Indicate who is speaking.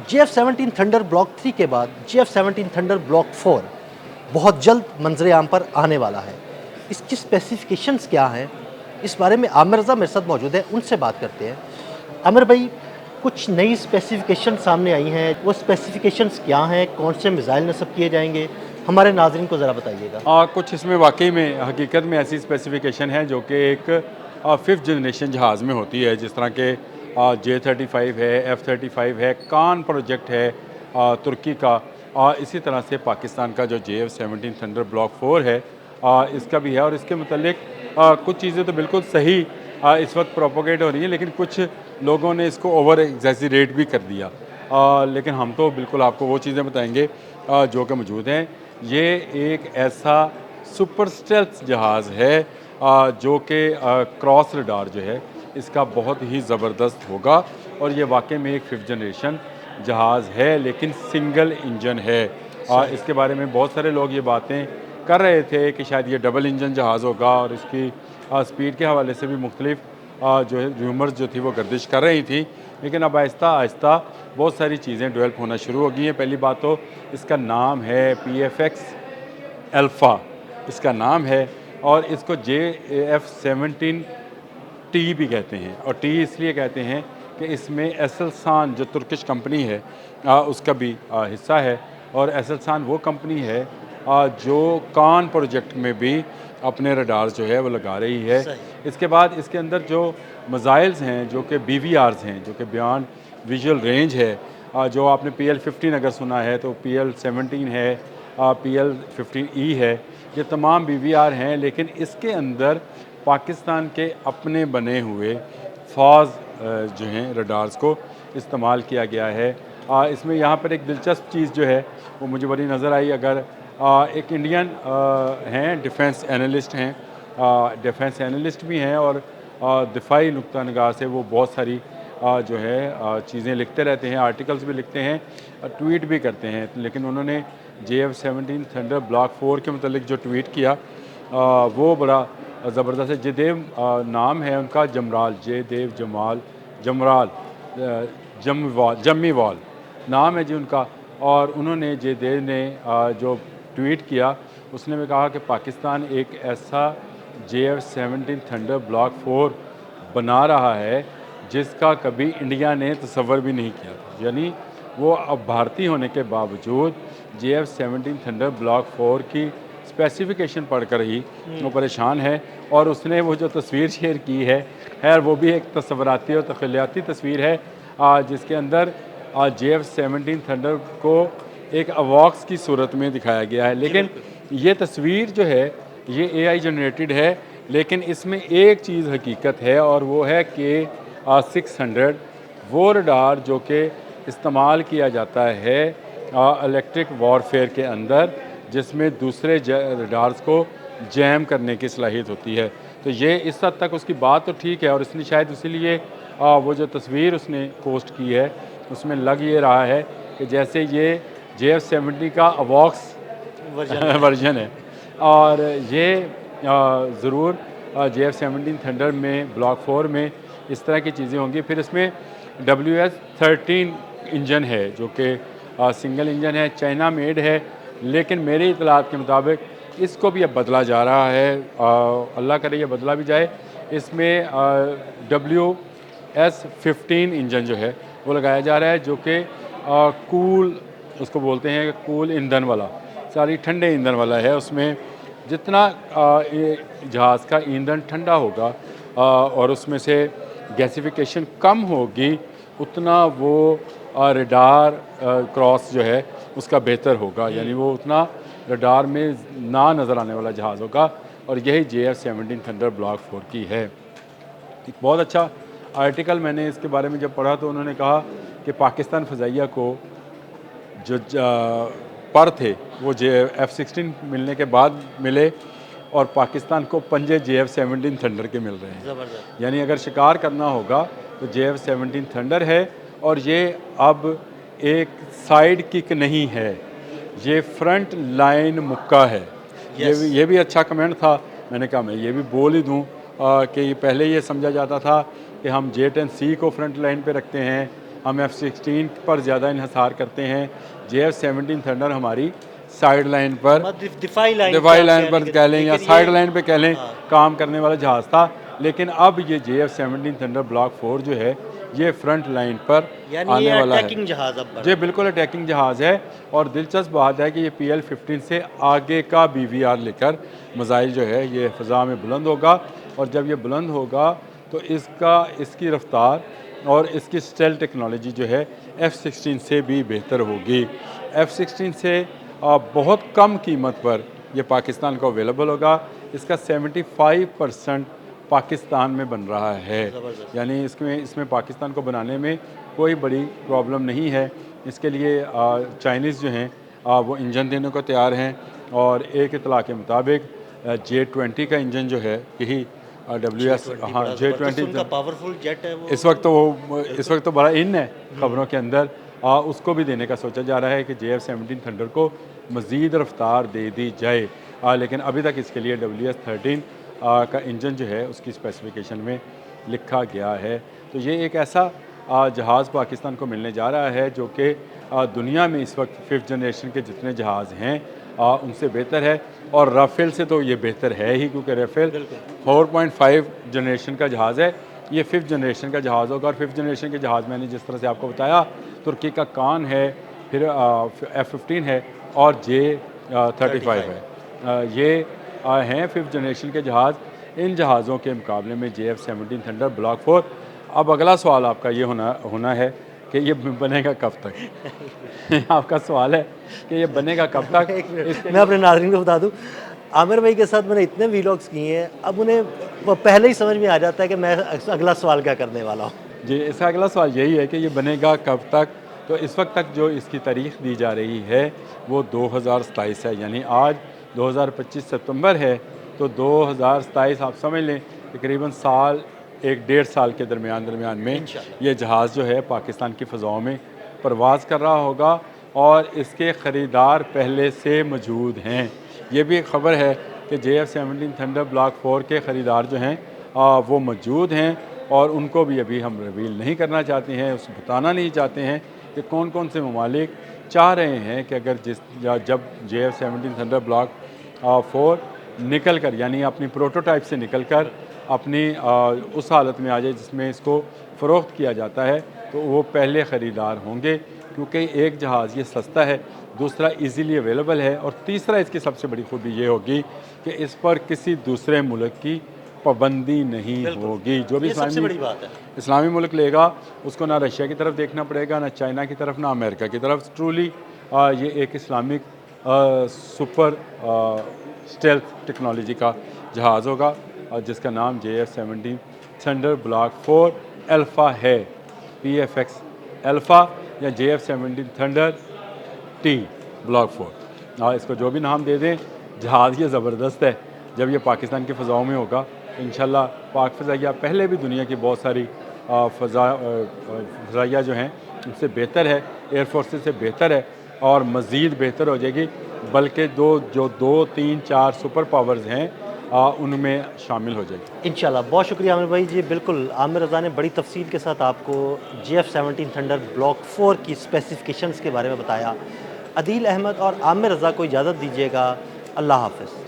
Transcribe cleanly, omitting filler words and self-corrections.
Speaker 1: JF-17 thunder block 3 के बाद JF-17 thunder block 4 बहुत जल्द मंजर आम पर आने वाला है। इसकी स्पेसिफिकेशंस क्या हैं, इस बारे में आमिर रज़ा मेरे साथ मौजूद है, उनसे बात करते हैं। आमिर भाई, कुछ नई स्पेसिफिकेशन सामने आई हैं, वो स्पेसिफिकेशंस क्या हैं, कौन से मिसाइल नस्ब किए जाएंगे, हमारे नाज़रीन को ज़रा बताइएगा।
Speaker 2: कुछ इसमें वाकई में हकीकत में ऐसी स्पेसिफिकेशन है जो कि एक 5th जनरेशन जहाज़ में होती है, जिस तरह के J-35 है, F-35 है, कान प्रोजेक्ट है तुर्की का, इसी तरह से पाकिस्तान का जो JF-17 थंडर ब्लॉक 4 है इसका भी है। और इसके मुतल्लिक कुछ चीज़ें तो बिल्कुल सही इस वक्त प्रोपोगेट हो रही हैं, लेकिन कुछ लोगों ने इसको ओवर एग्जैजरेट भी कर दिया। लेकिन हम तो बिल्कुल आपको वो चीज़ें बताएंगे जो कि मौजूद हैं। ये एक ऐसा सुपर स्टेल्थ जहाज़ है जो कि क्रॉस रडार जो है इसका बहुत ही ज़बरदस्त होगा। और ये वाकई में एक 5th जनरेशन जहाज़ है, लेकिन सिंगल इंजन है। इसके बारे में बहुत सारे लोग ये बातें कर रहे थे कि शायद ये डबल इंजन जहाज़ होगा, और इसकी स्पीड के हवाले से भी मुख्तलिफ जो है र्यूमर्स जो थी वो गर्दिश कर रही थी। लेकिन अब आहिस्ता आहिस्ता बहुत सारी चीज़ें डेवलप होना शुरू हो गई हैं। पहली बात तो इसका नाम है PFX अल्फ़ा, इसका नाम है, और इसको JF-17T भी कहते हैं। और टी इसलिए कहते हैं कि इसमें एसेलसान जो तुर्किश कंपनी है उसका भी हिस्सा है। और एसेलसान वो कंपनी है जो कान प्रोजेक्ट में भी अपने रडार जो है वो लगा रही है। इसके बाद इसके अंदर जो मिसाइल्स हैं जो कि BVRs हैं, जो कि बियॉन्ड विजुअल रेंज है, जो आपने PL-15 अगर सुना है तो PL-17 है, PL-15E है, ये तमाम BVR हैं। लेकिन इसके अंदर पाकिस्तान के अपने बने हुए फ़ाज़ जो हैं रडार्स को इस्तेमाल किया गया है। इसमें यहाँ पर एक दिलचस्प चीज़ जो है वो मुझे बड़ी नज़र आई। अगर एक इंडियन हैं डिफेंस एनालिस्ट हैं, डिफेंस एनालिस्ट भी हैं, और दिफाई नुक्ता निगाह से वो बहुत सारी जो है चीज़ें लिखते रहते हैं, आर्टिकल्स भी लिखते हैं, ट्वीट भी करते हैं। लेकिन उन्होंने JF-17 थंडर ब्लॉक 4 के मतलब जो ट्वीट किया वो बड़ा ज़बरदस्त है। जयदेव नाम है उनका, जमराल, जयदेव जमाल जमराल जम्मीवाल नाम है जी उनका। और उन्होंने जयदेव ने जो ट्वीट किया उसने भी कहा कि पाकिस्तान एक ऐसा JF-17 थंडर ब्लॉक 4 बना रहा है जिसका कभी इंडिया ने तसव्वुर भी नहीं किया था। यानी वो अब भारतीय होने के बावजूद JF-17 थंडर ब्लॉक 4 की स्पेसिफिकेशन पढ़कर ही वो परेशान है। और उसने वो जो तस्वीर शेयर की है, खैर वो भी एक तस्वुराती और तख़य्युलाती तस्वीर है जिसके अंदर JF-17 थंडर को एक अवॉक्स की सूरत में दिखाया गया है। लेकिन ये तस्वीर जो है ये AI जनरेटेड है, लेकिन इसमें एक चीज़ हकीकत है, और वो है कि 600 वो रडार जो कि इस्तेमाल किया जाता है इलेक्ट्रिक वॉरफेयर के अंदर, जिसमें दूसरे रडार्स को जैम करने की सलाहियत होती है। तो ये इस हद तक उसकी बात तो ठीक है, और इसने शायद इसीलिए वो जो तस्वीर उसने पोस्ट की है उसमें लग ये रहा है कि जैसे ये JF-17 का अवॉक्स वर्जन है। और ये ज़रूर JF-17 थंडर में ब्लॉक 4 में इस तरह की चीज़ें होंगी। फिर इसमें WS-13 इंजन है जो कि सिंगल इंजन है, चाइना मेड है, लेकिन मेरी इतलात के मुताबिक इसको भी अब बदला जा रहा है। अल्लाह करे ये बदला भी जाए। इसमें WS-15 इंजन जो है वो लगाया जा रहा है, जो कि कूल उसको बोलते हैं, कूल ईंधन वाला, सारी ठंडे ईंधन वाला है। उसमें जितना जहाज़ का ईंधन ठंडा होगा और उसमें से गैसिफिकेशन कम होगी, उतना वो रडार क्रॉस जो है उसका बेहतर होगा। यानी वो उतना रडार में ना नज़र आने वाला जहाज़ होगा। और यही JF-17 थंडर ब्लॉक 4 की है। एक बहुत अच्छा आर्टिकल मैंने इसके बारे में जब पढ़ा तो उन्होंने कहा कि पाकिस्तान फ़ज़ाइया को जो पर थे वो F-16 मिलने के बाद मिले, और पाकिस्तान को पंजे JF-17 थंडर के मिल रहे हैं। यानी अगर शिकार करना होगा तो JF-17 थंडर है। और ये अब एक साइड किक नहीं है, ये फ्रंट लाइन मुक्का है। ये भी अच्छा कमेंट था। मैंने कहा मैं ये भी बोल ही दूँ कि पहले ये समझा जाता था कि हम J-10C को फ्रंट लाइन पे रखते हैं हम F-16 पर ज़्यादा इन्हसार करते हैं। JF-17 थंडर हमारी साइड लाइन पर,
Speaker 1: दिफाई लाइन
Speaker 2: पर कह लें या साइड लाइन पे कह लें, काम करने वाला जहाज़ था। लेकिन अब ये JF-17 थंडर ब्लॉक 4 जो है ये फ्रंट लाइन पर आने वाला है।
Speaker 1: जहाज अब
Speaker 2: जी बिल्कुल अटैकिंग जहाज़ है। और दिलचस्प बात है कि ये PL-15 से आगे का BVR लेकर मिसाइल जो है ये फ़ज़ा में बुलंद होगा। और जब ये बुलंद होगा तो इसकी रफ्तार और इसकी स्टेल टेक्नोलॉजी जो है F-16 से भी बेहतर होगी। F-16 से बहुत कम कीमत पर ये पाकिस्तान को अवेलेबल होगा। इसका 75% पाकिस्तान में बन रहा है, यानी इसमें पाकिस्तान को बनाने में कोई बड़ी प्रॉब्लम नहीं है। इसके लिए चाइनीज़ जो हैं वो इंजन देने को तैयार हैं। और एक इतला के मुताबिक J-20 का इंजन जो है यही WS J-20
Speaker 1: पावरफुल जेट है वो।
Speaker 2: इस वक्त तो बड़ा इन है ख़बरों के अंदर। उसको भी देने का सोचा जा रहा है कि JF-17 थंडर को मज़ीद रफ्तार दे दी जाए। लेकिन अभी तक इसके लिए WS-13 का इंजन जो है उसकी स्पेसिफिकेशन में लिखा गया है। तो ये एक ऐसा जहाज़ पाकिस्तान को मिलने जा रहा है जो कि दुनिया में इस वक्त 5th जनरेशन के जितने जहाज़ हैं उनसे बेहतर है। और राफेल से तो ये बेहतर है ही, क्योंकि राफेल 4.5 जनरेशन का जहाज़ है, ये 5th जनरेशन का जहाज़ होगा। और 5th जनरेशन के जहाज़ मैंने जिस तरह से आपको बताया, तुर्की का कान है, फिर F-15 है और J-35 है। ये हैं 5th जनरेशन के जहाज़। इन जहाज़ों के मुकाबले में JF-17 थंडर ब्लॉक 4। अब अगला सवाल आपका ये होना है कि ये बनेगा कब तक। आपका सवाल है कि ये बनेगा कब तक।
Speaker 1: मैं अपने नाज़रीन को बता दूं, आमिर भाई के साथ मैंने इतने वीलॉग्स किए हैं, अब उन्हें वो पहले ही समझ में आ जाता है कि मैं अगला सवाल क्या करने वाला हूँ।
Speaker 2: जी, इसका अगला सवाल यही है कि ये बनेगा कब तक। तो इस वक्त तक जो इसकी तारीख़ दी जा रही है वो 2027 है, यानी आज 2025 सितंबर है, तो 2027 आप समझ लें तकरीबन साल 1-1.5 साल के दरमियान में ये जहाज़ जो है पाकिस्तान की फ़ज़ाओं में परवाज़ कर रहा होगा। और इसके ख़रीदार पहले से मौजूद हैं। ये भी एक ख़बर है कि JF-17 थंडर ब्लॉक 4 के ख़रीदार जो हैं वो मौजूद हैं। और उनको भी अभी हम रिवील नहीं करना चाहते हैं, उसको बताना नहीं चाहते हैं कि कौन कौन से ममालिक चाह रहे हैं कि अगर जब JF-17 थंडर ब्लॉक 4 निकल कर, यानी अपनी प्रोटोटाइप से निकल कर अपनी उस हालत में आ जाए जिसमें इसको फ़रोख्त किया जाता है, तो वो पहले ख़रीदार होंगे। क्योंकि एक जहाज़ ये सस्ता है, दूसरा इजीली अवेलेबल है, और तीसरा इसकी सबसे बड़ी खूबी ये होगी कि इस पर किसी दूसरे मुल्क की पाबंदी नहीं होगी। जो भी इस्लामी मुल्क लेगा उसको ना रशिया की तरफ देखना पड़ेगा, ना चाइना की तरफ, ना अमेरिका की तरफ। ट्रूली ये एक इस्लामिक सुपर स्टेल्थ टेक्नोलॉजी का जहाज़ होगा जिसका नाम JF-17 थंडर ब्लॉक 4 अल्फ़ा है। PFX अल्फ़ा या JF-17 थंडर T ब्लॉक 4। इसको जो भी नाम दे दें, जहाज़ ये ज़बरदस्त है। जब ये पाकिस्तान की फ़ज़ाओं में होगा इंशाल्लाह, पाक फ़ज़ाइया पहले भी दुनिया की बहुत सारी फ़ज़ाइया जो हैं उनसे बेहतर है, एयर फोर्सेस से बेहतर है और मज़ीद बेहतर हो जाएगी। बल्कि जो 2, 3, 4 सुपर पावर्स हैं उनमें शामिल हो जाएगी
Speaker 1: इंशाल्लाह। बहुत शुक्रिया आमिर भाई जी। बिल्कुल, आमिर रज़ा ने बड़ी तफसील के साथ आपको JF-17 थंडर ब्लॉक 4 की स्पेसिफिकेशंस के बारे में बताया। अदील अहमद और आमिर रज़ा को इजाज़त दीजिएगा। अल्लाह हाफ़िज़।